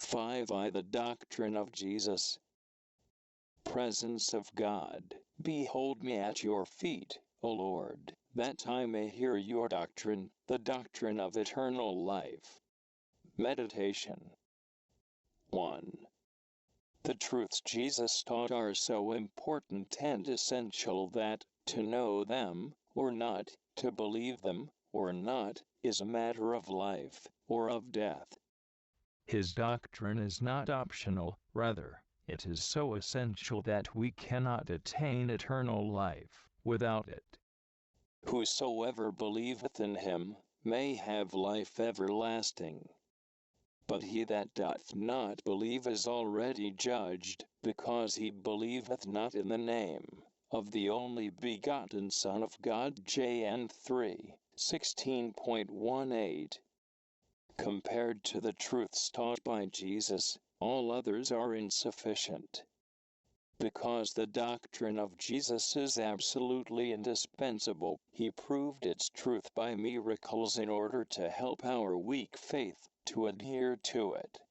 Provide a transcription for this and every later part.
5. The Doctrine of Jesus. Presence of God. Behold me at your feet, O Lord, that I may hear your doctrine, the doctrine of eternal life. Meditation. 1. The truths Jesus taught are so important and essential that, to know them, or not, to believe them, or not, is a matter of life, or of death. His doctrine is not optional, rather, it is so essential that we cannot attain eternal life without it. Whosoever believeth in him may have life everlasting. But he that doth not believe is already judged, because he believeth not in the name of the only begotten Son of God. John 3:16.18. Compared to the truths taught by Jesus, all others are insufficient. Because the doctrine of Jesus is absolutely indispensable, he proved its truth by miracles in order to help our weak faith to adhere to it.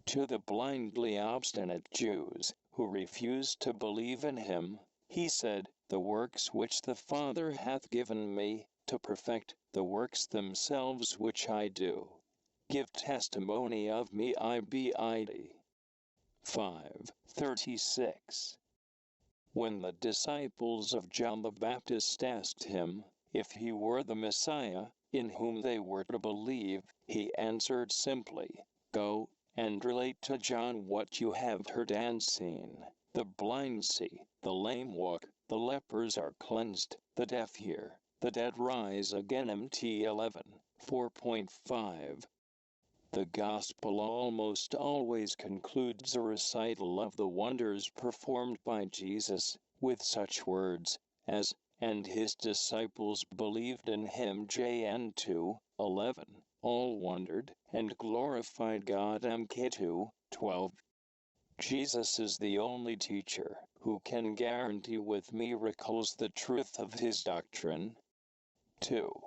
To the blindly obstinate Jews, who refused to believe in him, he said, "The works which the Father hath given me, to perfect, the works themselves which I do, give testimony of me." Ibid. 5:36. When the disciples of John the Baptist asked him if he were the Messiah, in whom they were to believe, he answered simply, "Go and relate to John what you have heard and seen. The blind see, the lame walk, the lepers are cleansed, the deaf hear, the dead rise again." Mt 11:4.5. The Gospel almost always concludes a recital of the wonders performed by Jesus, with such words as, "And his disciples believed in him." John 2:11. All wondered and glorified God. Mk 2:12. Jesus is the only teacher who can guarantee with miracles the truth of his doctrine. 2.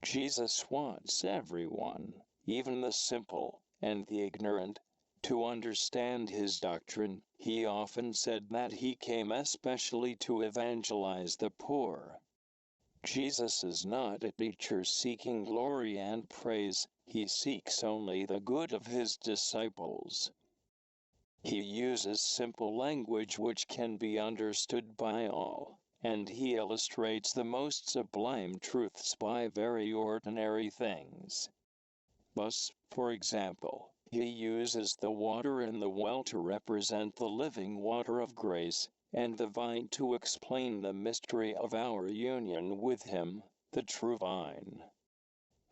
Jesus wants everyone, even the simple and the ignorant, to understand his doctrine. He often said that he came especially to evangelize the poor. Jesus is not a teacher seeking glory and praise, he seeks only the good of his disciples. He uses simple language which can be understood by all, and he illustrates the most sublime truths by very ordinary things. Thus, for example, he uses the water in the well to represent the living water of grace, and the vine to explain the mystery of our union with him, the true vine.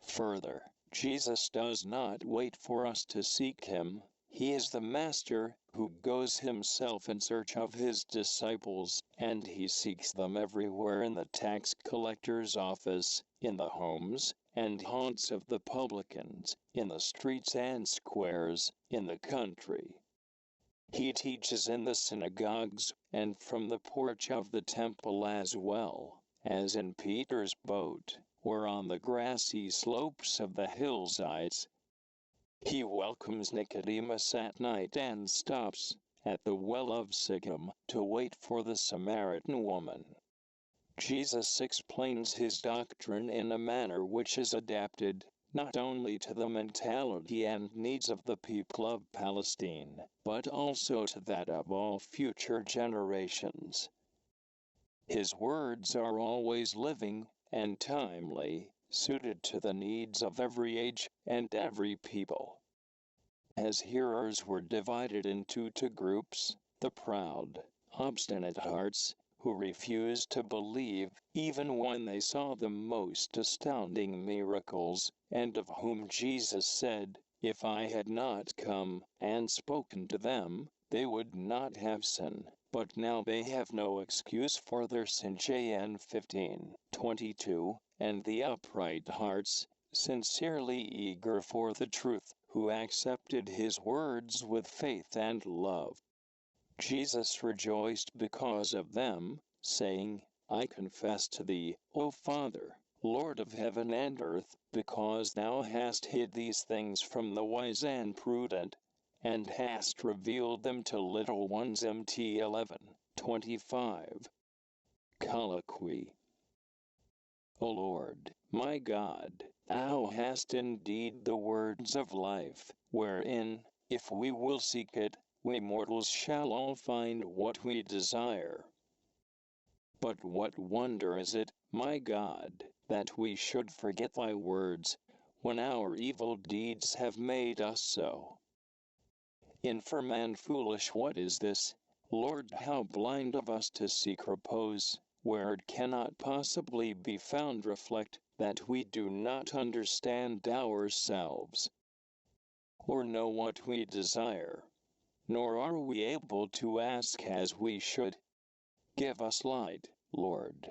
Further, Jesus does not wait for us to seek him. He is the Master, who goes himself in search of his disciples, and he seeks them everywhere, in the tax collector's office, in the homes and haunts of the publicans, in the streets and squares, in the country. He teaches in the synagogues, and from the porch of the temple, as well as in Peter's boat, or on the grassy slopes of the hillsides. He welcomes Nicodemus at night and stops at the well of Siloam to wait for the Samaritan woman. Jesus explains his doctrine in a manner which is adapted not only to the mentality and needs of the people of Palestine, but also to that of all future generations. His words are always living and timely, suited to the needs of every age and every people. As hearers were divided into two groups, the proud, obstinate hearts, who refused to believe even when they saw the most astounding miracles, and of whom Jesus said, "If I had not come and spoken to them, they would not have sin, but now they have no excuse for their sin." John 15:22. And the upright hearts, sincerely eager for the truth, who accepted his words with faith and love. Jesus rejoiced because of them, saying, "I confess to thee, O Father, Lord of heaven and earth, because thou hast hid these things from the wise and prudent, and hast revealed them to little ones. MT 11:25. Colloquy. O Lord, my God, thou hast indeed the words of life, wherein, if we will seek it, we mortals shall all find what we desire. But what wonder is it, my God, that we should forget thy words, when our evil deeds have made us so infirm and foolish? What is this, Lord? How blind of us to seek repose, where it cannot possibly be found. Reflect, that we do not understand ourselves, or know what we desire, nor are we able to ask as we should. Give us light, Lord.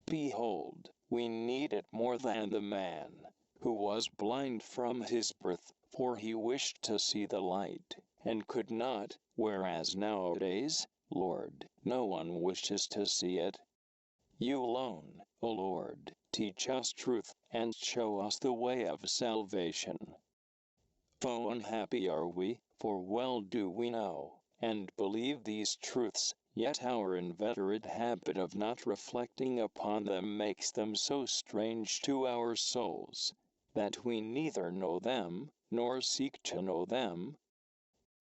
Behold, we need it more than the man who was blind from his birth, for he wished to see the light, and could not, whereas nowadays, Lord, no one wishes to see it. You alone, O Lord, teach us truth, and show us the way of salvation. Oh, unhappy are we, for well do we know, and believe these truths, yet our inveterate habit of not reflecting upon them makes them so strange to our souls, that we neither know them, nor seek to know them.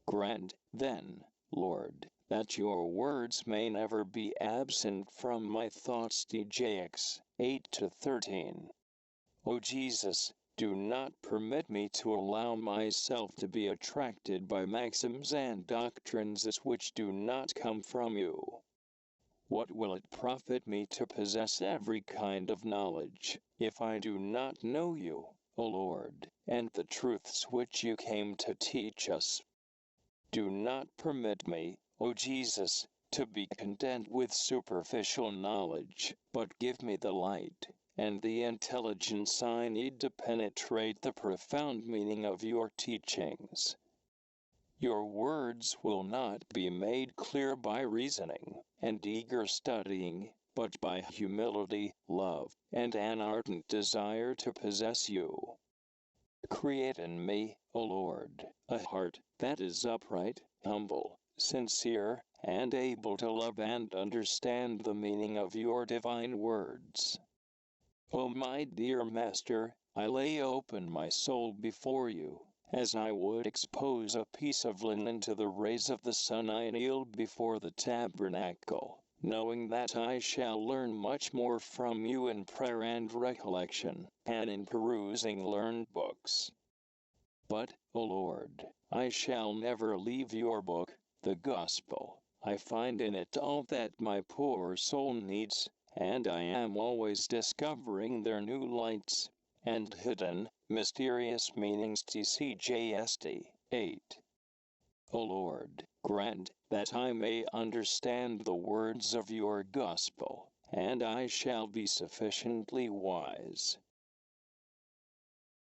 Grant, then, Lord, that your words may never be absent from my thoughts. DJX 8-13. O Jesus, do not permit me to allow myself to be attracted by maxims and doctrines which do not come from you. What will it profit me to possess every kind of knowledge, if I do not know you, O Lord, and the truths which you came to teach us? Do not permit me, O Jesus, to be content with superficial knowledge, but give me the light and the intelligence I need to penetrate the profound meaning of your teachings. Your words will not be made clear by reasoning and eager studying, but by humility, love, and an ardent desire to possess you. Create in me, O Lord, a heart that is upright, humble, sincere, and able to love and understand the meaning of your divine words. O my dear Master, I lay open my soul before you, as I would expose a piece of linen to the rays of the sun. I kneel before the tabernacle, knowing that I shall learn much more from you in prayer and recollection, and in perusing learned books. But, O Lord, I shall never leave your book, the Gospel. I find in it all that my poor soul needs, and I am always discovering their new lights and hidden, mysterious meanings. TCJST 8. O Lord, grant that I may understand the words of your gospel, and I shall be sufficiently wise